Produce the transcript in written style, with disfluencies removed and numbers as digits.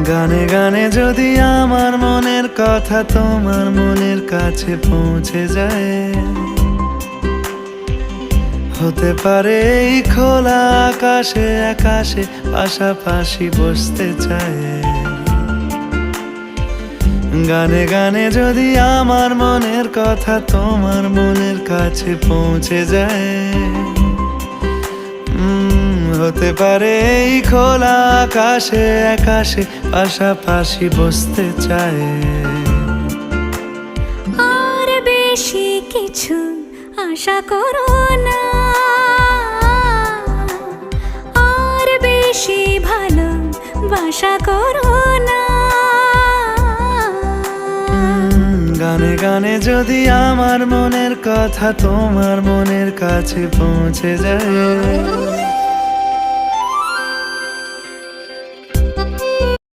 গানে গানে যদি আমার মনের কথা তোমার মনের কাছে পৌঁছে যায়, হতে পারে এই খোলা আকাশে আকাশে পাশাপাশি বসতে চায়। গানে গানে যদি আমার মনের কথা তোমার মনের কাছে পৌঁছে যায়, হতে পারে এই খোলা আকাশে আকাশে পাশাপাশি বসতে চায়। আর বেশি কিছু আশা করো না, আর বেশি ভালোবাসা করো না। গানে গানে যদি আমার মনের কথা তোমার মনের কাছে পৌঁছে যায়,